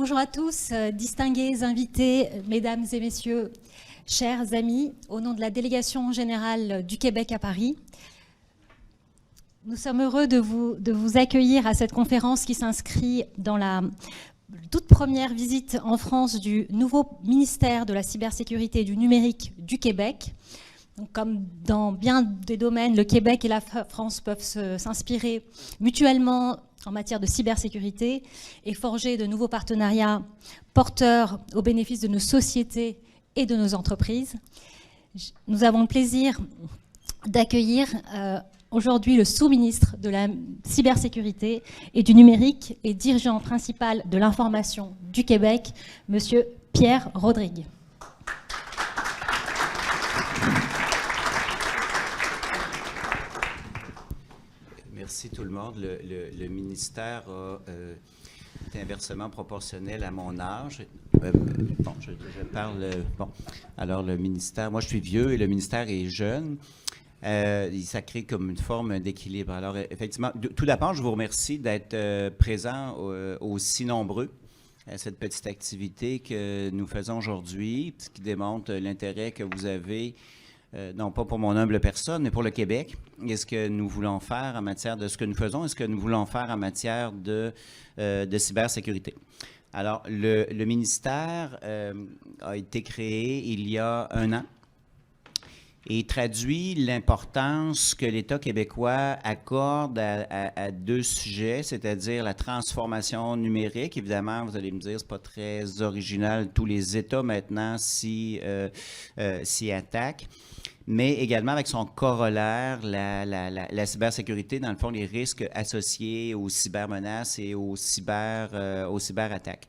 Bonjour à tous, distingués invités, mesdames et messieurs, chers amis, au nom de la délégation générale du Québec à Paris. Nous sommes heureux de vous accueillir à cette conférence qui s'inscrit dans la toute première visite en France du nouveau ministère de la cybersécurité et du numérique du Québec. Donc, comme dans bien des domaines, le Québec et la France peuvent s'inspirer mutuellement en matière de cybersécurité et forger de nouveaux partenariats porteurs au bénéfice de nos sociétés et de nos entreprises. Nous avons le plaisir d'accueillir aujourd'hui le sous-ministre de la cybersécurité et du numérique et dirigeant principal de l'information du Québec, Monsieur Pierre Rodrigue. Merci tout le monde. Le ministère est inversement proportionnel à mon âge. Je parle... alors le ministère... Moi, je suis vieux et le ministère est jeune. Ça crée comme une forme d'équilibre. Alors, effectivement, tout d'abord, je vous remercie d'être présents aussi nombreux à cette petite activité que nous faisons aujourd'hui, ce qui démontre l'intérêt que vous avez non pas pour mon humble personne, mais pour le Québec. Et ce que nous voulons faire en matière de ce que nous faisons et ce que nous voulons faire en matière de cybersécurité. Alors, le ministère a été créé il y a 1 an et traduit l'importance que l'État québécois accorde à 2 sujets, c'est-à-dire la transformation numérique. Évidemment, vous allez me dire, c'est pas très original, tous les États maintenant s'y attaquent, mais également avec son corollaire, la cybersécurité, dans le fond, les risques associés aux cybermenaces et aux cyberattaques.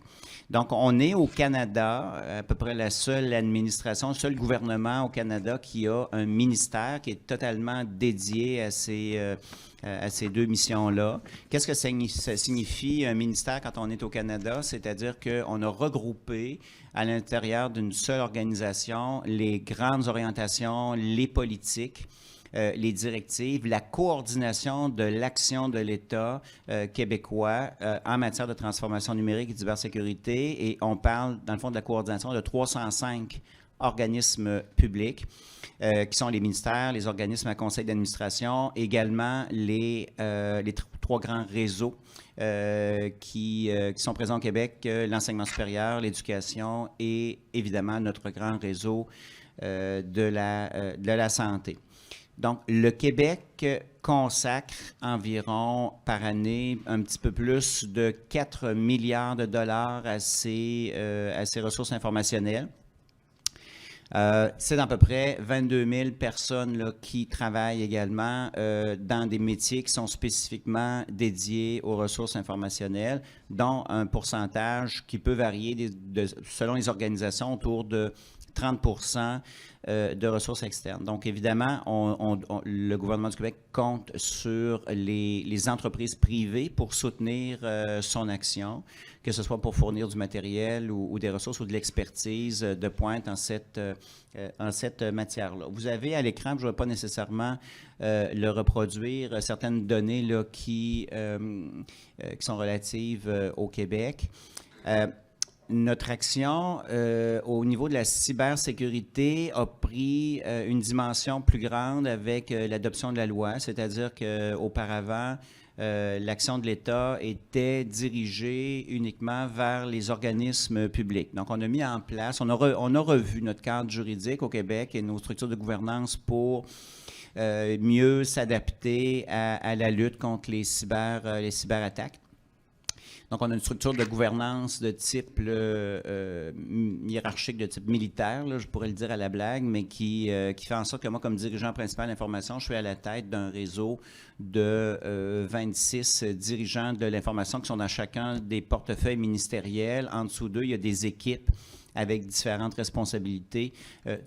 Donc, on est au Canada, à peu près la seule administration, le seul gouvernement au Canada qui a un ministère qui est totalement dédié à ces 2 missions-là. Qu'est-ce que ça signifie un ministère quand on est au Canada? C'est-à-dire qu'on a regroupé à l'intérieur d'une seule organisation les grandes orientations, les politiques, les directives, la coordination de l'action de l'État québécois en matière de transformation numérique et de cybersécurité. Et on parle, dans le fond, de la coordination de 305 organismes publics, qui sont les ministères, les organismes à conseil d'administration, également les 3 grands réseaux qui sont présents au Québec, l'enseignement supérieur, l'éducation et évidemment notre grand réseau de la santé. Donc, le Québec consacre environ par année un petit peu plus de 4 milliards de dollars à ces ressources informationnelles. C'est à peu près 22 000 personnes là, qui travaillent également dans des métiers qui sont spécifiquement dédiés aux ressources informationnelles, dont un pourcentage qui peut varier selon les organisations autour de 30% de ressources externes. Donc, évidemment, le gouvernement du Québec compte sur les entreprises privées pour soutenir son action, que ce soit pour fournir du matériel ou des ressources ou de l'expertise de pointe en cette matière-là. Vous avez à l'écran, je ne vais pas nécessairement le reproduire, certaines données là, qui sont relatives au Québec. Notre action au niveau de la cybersécurité a pris une dimension plus grande avec l'adoption de la loi, c'est-à-dire qu'auparavant, l'action de l'État était dirigée uniquement vers les organismes publics. Donc, on a mis en place, on a revu notre cadre juridique au Québec et nos structures de gouvernance pour mieux s'adapter à la lutte contre les cyberattaques. Donc, on a une structure de gouvernance de type hiérarchique, de type militaire, là, je pourrais le dire à la blague, mais qui fait en sorte que moi, comme dirigeant principal d'information, je suis à la tête d'un réseau de 26 dirigeants de l'information qui sont dans chacun des portefeuilles ministériels. En dessous d'eux, il y a des équipes avec différentes responsabilités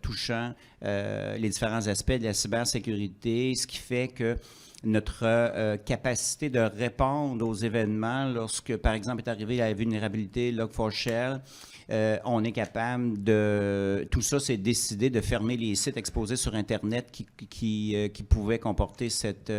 touchant les différents aspects de la cybersécurité, ce qui fait que notre capacité de répondre aux événements lorsque, par exemple, est arrivée la vulnérabilité Log4Shell. On est capable de... Tout ça, c'est décidé de fermer les sites exposés sur Internet qui pouvaient comporter cette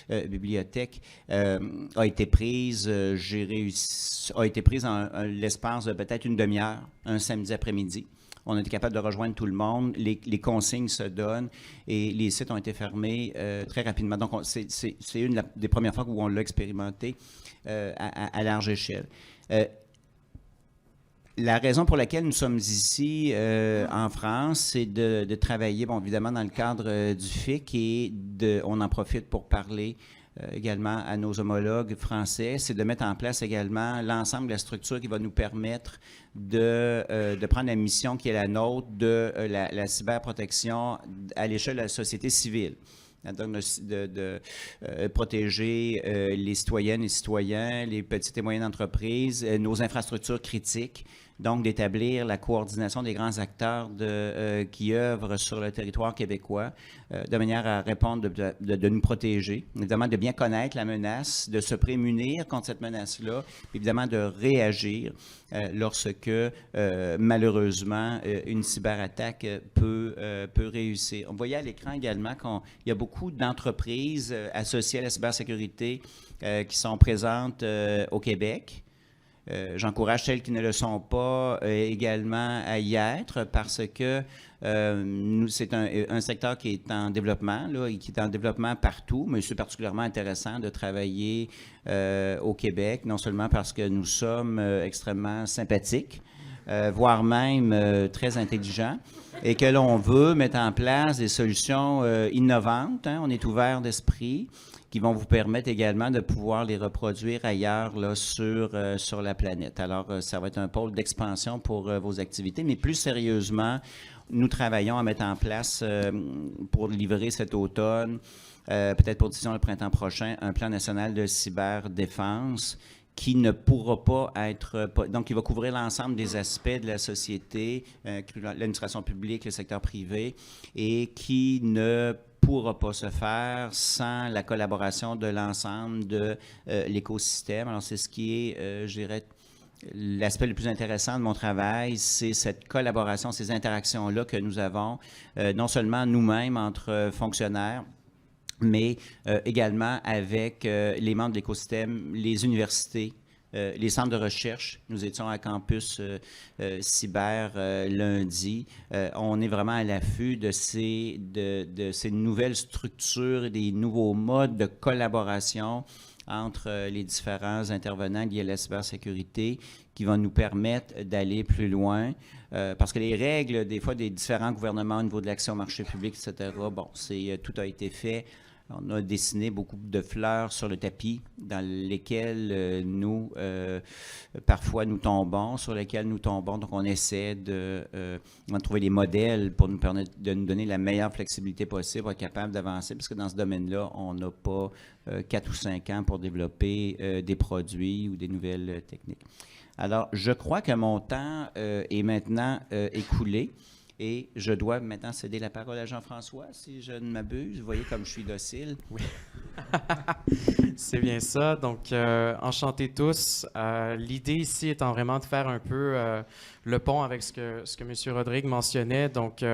bibliothèque. A été prise, a été prise en l'espace de peut-être une demi-heure, un samedi après-midi. On a été capable de rejoindre tout le monde, les consignes se donnent et les sites ont été fermés très rapidement. Donc, c'est une des premières fois où on l'a expérimenté à large échelle. La raison pour laquelle nous sommes ici en France, c'est de travailler, bon, évidemment, dans le cadre du FIC et on en profite pour parler également à nos homologues français, c'est de mettre en place également l'ensemble de la structure qui va nous permettre de prendre la mission qui est la nôtre de la cyberprotection à l'échelle de la société civile. Donc, de protéger les citoyennes et citoyens, les petites et moyennes entreprises, nos infrastructures critiques, donc d'établir la coordination des grands acteurs qui œuvrent sur le territoire québécois de manière à répondre, de nous protéger, évidemment de bien connaître la menace, de se prémunir contre cette menace-là, évidemment de réagir lorsque malheureusement une cyberattaque peut réussir. On voyait à l'écran également qu'il y a beaucoup d'entreprises associées à la cybersécurité qui sont présentes au Québec. J'encourage celles qui ne le sont pas également à y être parce que c'est un secteur qui est en développement, là, et qui est en développement partout, mais c'est particulièrement intéressant de travailler au Québec, non seulement parce que nous sommes extrêmement sympathiques, voire même très intelligents, et que l'on veut mettre en place des solutions innovantes. Hein, on est ouvert d'esprit, qui vont vous permettre également de pouvoir les reproduire ailleurs là, sur la planète. Alors, ça va être un pôle d'expansion pour vos activités, mais plus sérieusement, nous travaillons à mettre en place pour livrer cet automne, peut-être pour disons le printemps prochain, un plan national de cyberdéfense qui ne pourra pas être... Donc, il va couvrir l'ensemble des aspects de la société, l'administration publique, le secteur privé, et qui ne pourra pas se faire sans la collaboration de l'ensemble de l'écosystème. Alors, c'est ce qui est, je dirais, l'aspect le plus intéressant de mon travail, c'est cette collaboration, ces interactions-là que nous avons, non seulement nous-mêmes entre fonctionnaires, mais également avec les membres de l'écosystème, les universités, les centres de recherche. Nous étions à Campus Cyber lundi. On est vraiment à l'affût de ces nouvelles structures et des nouveaux modes de collaboration entre les différents intervenants liés à la cybersécurité qui vont nous permettre d'aller plus loin. Parce que les règles, des fois, des différents gouvernements au niveau de l'accès au marché public, etc., bon, tout a été fait. On a dessiné beaucoup de fleurs sur le tapis dans lesquelles parfois nous tombons, sur lesquelles nous tombons. Donc, on essaie de trouver des modèles pour nous permettre de nous donner la meilleure flexibilité possible pour être capable d'avancer, parce que dans ce domaine-là, on n'a pas 4 ou 5 ans pour développer des produits ou des nouvelles techniques. Alors, je crois que mon temps est maintenant écoulé. Et je dois maintenant céder la parole à Jean-François, si je ne m'abuse. Vous voyez comme je suis docile. Oui. C'est bien ça. Donc, enchantés tous. L'idée ici étant vraiment de faire un peu le pont avec ce que M. Rodrigue mentionnait. Donc,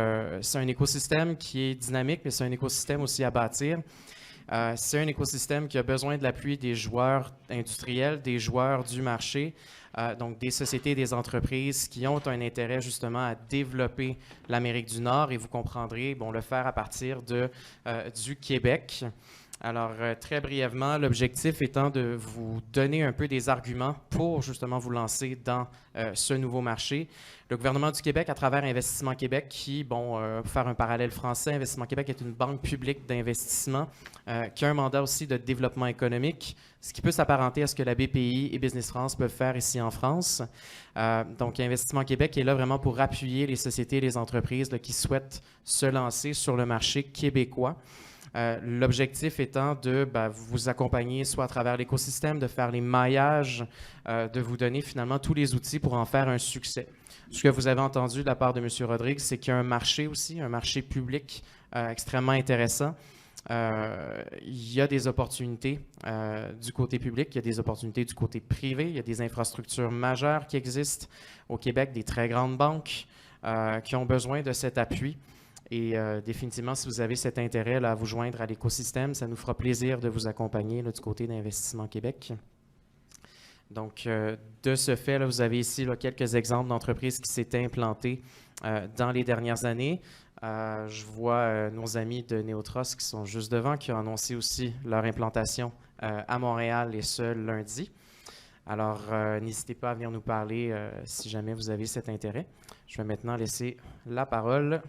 c'est un écosystème qui est dynamique, mais c'est un écosystème aussi à bâtir. C'est un écosystème qui a besoin de l'appui des joueurs industriels, des joueurs du marché, donc des sociétés et des entreprises qui ont un intérêt justement à développer l'Amérique du Nord, et vous comprendrez, bon, le faire à partir du Québec. Alors, très brièvement, l'objectif étant de vous donner un peu des arguments pour justement vous lancer dans ce nouveau marché. Le gouvernement du Québec, à travers Investissement Québec, qui, bon, pour faire un parallèle français, Investissement Québec est une banque publique d'investissement qui a un mandat aussi de développement économique, ce qui peut s'apparenter à ce que la BPI et Business France peuvent faire ici en France. Donc, Investissement Québec est là vraiment pour appuyer les sociétés et les entreprises là, qui souhaitent se lancer sur le marché québécois. L'objectif étant de vous accompagner soit à travers l'écosystème, de faire les maillages, de vous donner finalement tous les outils pour en faire un succès. Ce que vous avez entendu de la part de M. Rodrigue, c'est qu'il y a un marché aussi, un marché public extrêmement intéressant. Il y a des opportunités du côté public, il y a des opportunités du côté privé, il y a des infrastructures majeures qui existent au Québec, des très grandes banques qui ont besoin de cet appui. Et définitivement, si vous avez cet intérêt là, à vous joindre à l'écosystème, ça nous fera plaisir de vous accompagner là, du côté d'Investissement Québec. Donc, de ce fait, là, vous avez ici là, quelques exemples d'entreprises qui s'étaient implantées dans les dernières années. Je vois nos amis de Neotros qui sont juste devant, qui ont annoncé aussi leur implantation à Montréal et ce lundi. Alors, n'hésitez pas à venir nous parler si jamais vous avez cet intérêt. Je vais maintenant laisser la parole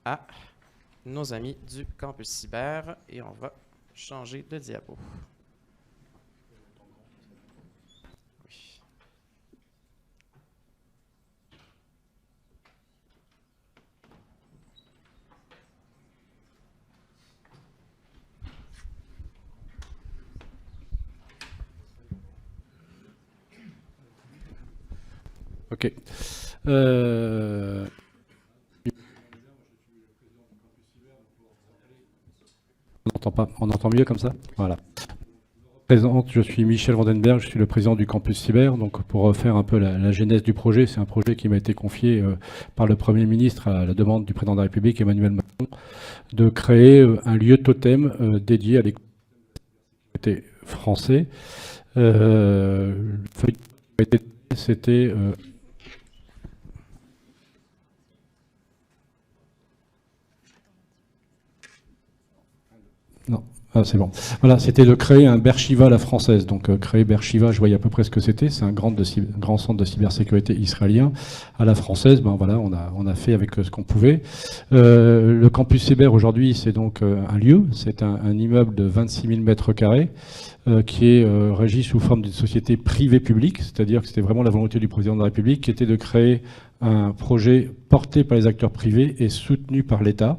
à nos amis du Campus Cyber et on va changer de diapo. Ok. On n'entend pas. On entend mieux comme ça? Voilà. Je suis Michel Vandenberg, je suis le président du Campus Cyber. Donc, pour faire un peu la genèse du projet, c'est un projet qui m'a été confié par le Premier ministre à la demande du Président de la République, Emmanuel Macron, de créer un lieu totem dédié à l'écosystème français. C'était non, ah, c'est bon. Voilà, c'était de créer un Beersheba à la française. Donc, créer Beersheba, je voyais à peu près ce que c'était. C'est un grand centre de cybersécurité israélien. À la française, ben voilà, on a fait avec ce qu'on pouvait. Le campus cyber aujourd'hui, c'est donc un lieu. C'est un immeuble de 26 000 mètres carrés qui est régi sous forme d'une société privée-publique. C'est-à-dire que c'était vraiment la volonté du président de la République qui était de créer un projet porté par les acteurs privés et soutenu par l'État.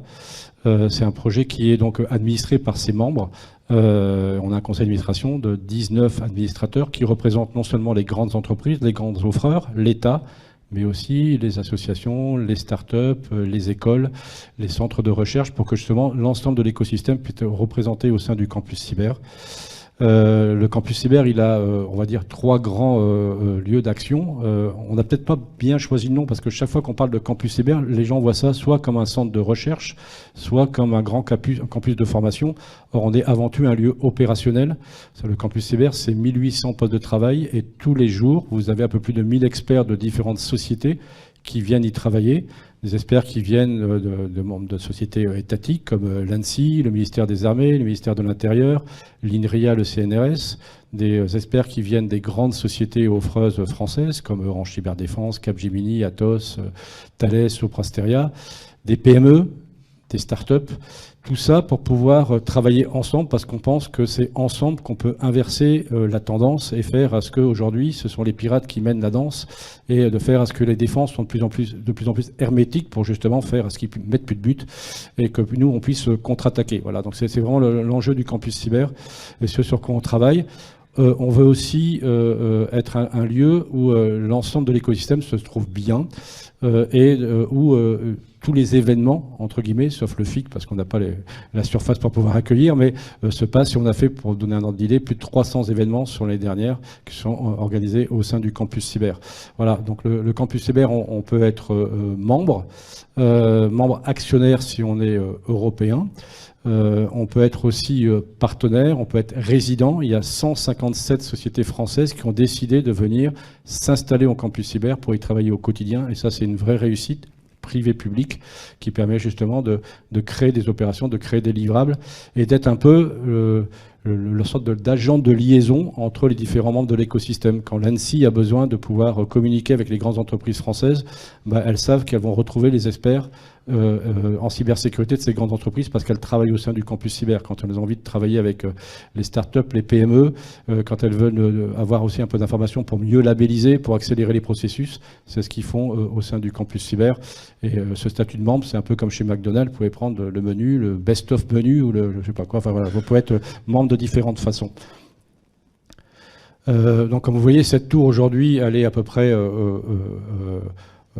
C'est un projet qui est donc administré par ses membres. On a un conseil d'administration de 19 administrateurs qui représentent non seulement les grandes entreprises, les grands offreurs, l'État, mais aussi les associations, les startups, les écoles, les centres de recherche, pour que justement l'ensemble de l'écosystème puisse être représenté au sein du campus cyber. Le campus cyber, il a, on va dire, 3 grands lieux d'action. On n'a peut-être pas bien choisi le nom parce que chaque fois qu'on parle de campus cyber, les gens voient ça soit comme un centre de recherche, soit comme un grand campus de formation. Or, on est avant tout un lieu opérationnel. Le campus cyber, c'est 1800 postes de travail et tous les jours, vous avez un peu plus de 1000 experts de différentes sociétés qui viennent y travailler. Des experts qui viennent de membres de sociétés étatiques comme l'ANSSI, le ministère des Armées, le ministère de l'Intérieur, l'INRIA, le CNRS, des experts qui viennent des grandes sociétés offreuses françaises comme Orange Cyberdéfense, Capgemini, Atos, Thales, Soprasteria, des PME, des startups, tout ça pour pouvoir travailler ensemble parce qu'on pense que c'est ensemble qu'on peut inverser la tendance et faire à ce qu'aujourd'hui, ce sont les pirates qui mènent la danse et de faire à ce que les défenses sont de plus en plus hermétiques pour justement faire à ce qu'ils ne mettent plus de but et que nous, on puisse contre-attaquer. Voilà, donc c'est vraiment l'enjeu du campus cyber et ce sur quoi on travaille. On veut aussi être un lieu où l'ensemble de l'écosystème se trouve bien et où tous les événements, entre guillemets, sauf le FIC, parce qu'on n'a pas la surface pour pouvoir accueillir, mais se passent, et on a fait, pour donner un ordre d'idée, plus de 300 événements sur l'année dernière qui sont organisés au sein du campus cyber. Voilà, donc le campus cyber, on peut être membre actionnaire si on est européen. On peut être aussi partenaire, on peut être résident. Il y a 157 sociétés françaises qui ont décidé de venir s'installer au campus cyber pour y travailler au quotidien. Et ça, c'est une vraie réussite privé-public qui permet justement de créer des opérations, de créer des livrables et d'être un peu le sorte d'agent de liaison entre les différents membres de l'écosystème. Quand l'ANSSI a besoin de pouvoir communiquer avec les grandes entreprises françaises, elles savent qu'elles vont retrouver les experts en cybersécurité de ces grandes entreprises parce qu'elles travaillent au sein du campus cyber. Quand elles ont envie de travailler avec les startups, les PME, quand elles veulent avoir aussi un peu d'informations pour mieux labelliser, pour accélérer les processus, c'est ce qu'ils font au sein du campus cyber. Et ce statut de membre, c'est un peu comme chez McDonald's, vous pouvez prendre le menu, le best-of menu ou le je sais pas quoi. Enfin voilà, vous pouvez être membre de différentes façons. Donc comme vous voyez, cette tour aujourd'hui, elle est à peu près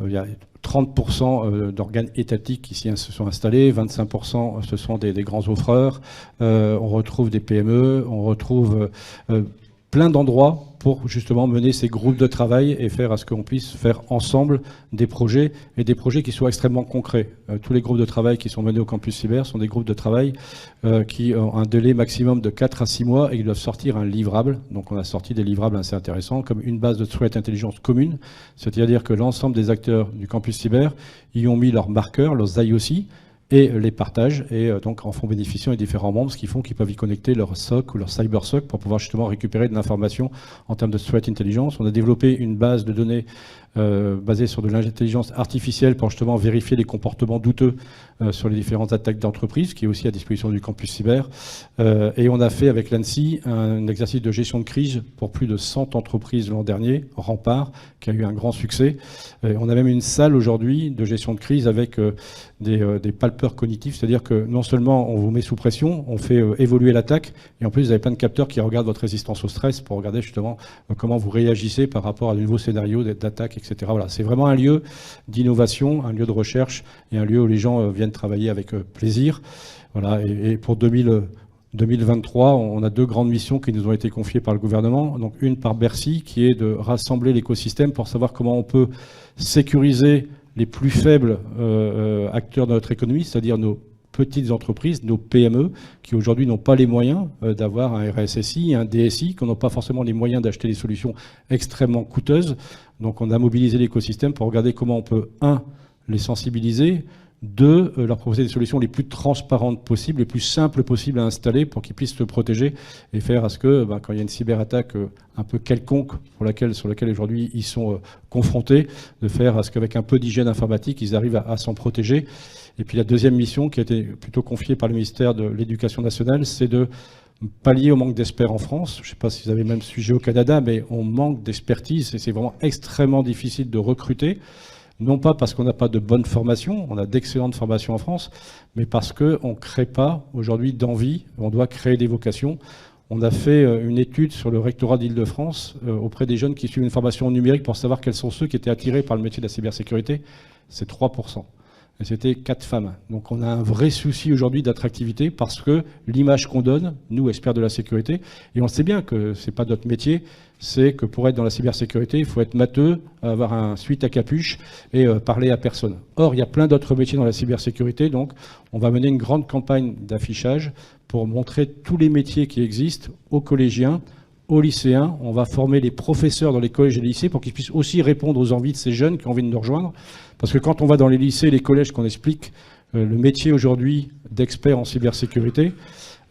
il y a 30% d'organes étatiques qui ici se sont installés, 25% ce sont des grands offreurs, on retrouve des PME, on retrouve plein d'endroits pour justement mener ces groupes de travail et faire à ce qu'on puisse faire ensemble des projets, et des projets qui soient extrêmement concrets. Tous les groupes de travail qui sont menés au campus cyber sont des groupes de travail qui ont un délai maximum de 4 à 6 mois et qui doivent sortir un livrable. Donc on a sorti des livrables assez intéressants, comme une base de threat intelligence commune, c'est-à-dire que l'ensemble des acteurs du campus cyber y ont mis leurs marqueurs, leurs IOC, et les partagent, et donc en font bénéficier les différents membres, ce qui font qu'ils peuvent y connecter leur SOC ou leur cyber SOC pour pouvoir justement récupérer de l'information en termes de threat intelligence. On a développé une base de données basée sur de l'intelligence artificielle pour justement vérifier les comportements douteux sur les différentes attaques d'entreprise, qui est aussi à disposition du campus cyber. Et on a fait avec l'ANSSI un exercice de gestion de crise pour plus de 100 entreprises l'an dernier, Rempart, qui a eu un grand succès. On a même une salle aujourd'hui de gestion de crise avec des palpeurs cognitifs, c'est-à-dire que non seulement on vous met sous pression, on fait évoluer l'attaque, et en plus vous avez plein de capteurs qui regardent votre résistance au stress pour regarder justement comment vous réagissez par rapport à de nouveaux scénarios d'attaque, etc. Voilà, c'est vraiment un lieu d'innovation, un lieu de recherche, et un lieu où les gens viennent travailler avec plaisir. Voilà, et pour 2023, on a 2 grandes missions qui nous ont été confiées par le gouvernement. Donc une par Bercy, qui est de rassembler l'écosystème pour savoir comment on peut sécuriser les plus faibles acteurs de notre économie, c'est-à-dire nos petites entreprises, nos PME, qui aujourd'hui n'ont pas les moyens d'avoir un RSSI, un DSI, qui n'ont pas forcément les moyens d'acheter des solutions extrêmement coûteuses. Donc on a mobilisé l'écosystème pour regarder comment on peut, 1, les sensibiliser, 2, leur proposer des solutions les plus transparentes possibles, les plus simples possibles à installer pour qu'ils puissent se protéger et faire à ce que, quand il y a une cyberattaque un peu quelconque sur laquelle aujourd'hui ils sont confrontés, de faire à ce qu'avec un peu d'hygiène informatique, ils arrivent à s'en protéger. Et puis la deuxième mission, qui a été plutôt confiée par le ministère de l'Éducation nationale, c'est de pallier au manque d'experts en France. Je ne sais pas si vous avez le même sujet au Canada, mais on manque d'expertise et c'est vraiment extrêmement difficile de recruter. Non pas parce qu'on n'a pas de bonne formation, on a d'excellentes formations en France, mais parce qu'on ne crée pas aujourd'hui d'envie, on doit créer des vocations. On a fait une étude sur le rectorat d'Île-de-France auprès des jeunes qui suivent une formation numérique pour savoir quels sont ceux qui étaient attirés par le métier de la cybersécurité. C'est 3%. Et c'était 4 femmes. Donc on a un vrai souci aujourd'hui d'attractivité parce que l'image qu'on donne, nous, experts de la sécurité, et on sait bien que ce n'est pas notre métier, c'est que pour être dans la cybersécurité, il faut être matheux, avoir un suite à capuche et parler à personne. Or, il y a plein d'autres métiers dans la cybersécurité, donc on va mener une grande campagne d'affichage pour montrer tous les métiers qui existent aux collégiens, aux lycéens. On va former les professeurs dans les collèges et les lycées pour qu'ils puissent aussi répondre aux envies de ces jeunes qui ont envie de nous rejoindre. Parce que quand on va dans les lycées et les collèges, qu'on explique le métier aujourd'hui d'expert en cybersécurité,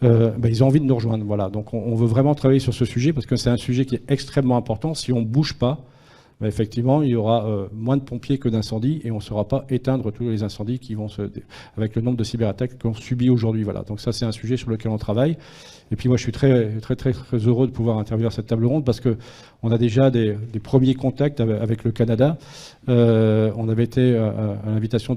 ils ont envie de nous rejoindre. Voilà. Donc on veut vraiment travailler sur ce sujet parce que c'est un sujet qui est extrêmement important. Si on ne bouge pas, effectivement, il y aura moins de pompiers que d'incendies et on ne saura pas éteindre tous les incendies qui vont avec le nombre de cyberattaques qu'on subit aujourd'hui. Voilà. Donc ça, c'est un sujet sur lequel on travaille. Et puis moi, je suis très, très, très, très heureux de pouvoir intervenir à cette table ronde parce qu'on a déjà des premiers contacts avec le Canada. On avait été à l'invitation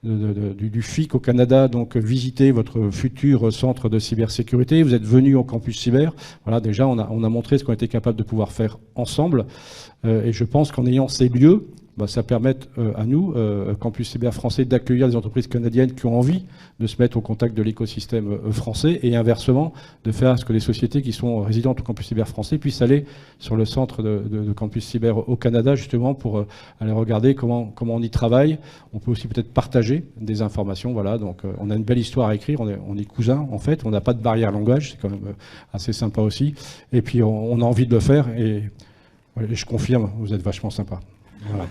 du FIC au Canada, donc visiter votre futur centre de cybersécurité. Vous êtes venu au campus cyber. Voilà, déjà, on a montré ce qu'on était capable de pouvoir faire ensemble. Et je pense qu'en ayant ces lieux, ça permet à nous, Campus Cyber français, d'accueillir des entreprises canadiennes qui ont envie de se mettre au contact de l'écosystème français et inversement, de faire ce que les sociétés qui sont résidentes au Campus Cyber français puissent aller sur le centre de Campus Cyber au Canada, justement, pour aller regarder comment on y travaille. On peut aussi peut-être partager des informations. Voilà, donc on a une belle histoire à écrire. On est cousins, en fait. On n'a pas de barrière langage. C'est quand même assez sympa aussi. Et puis, on a envie de le faire. Et je confirme, vous êtes vachement sympa. Voilà.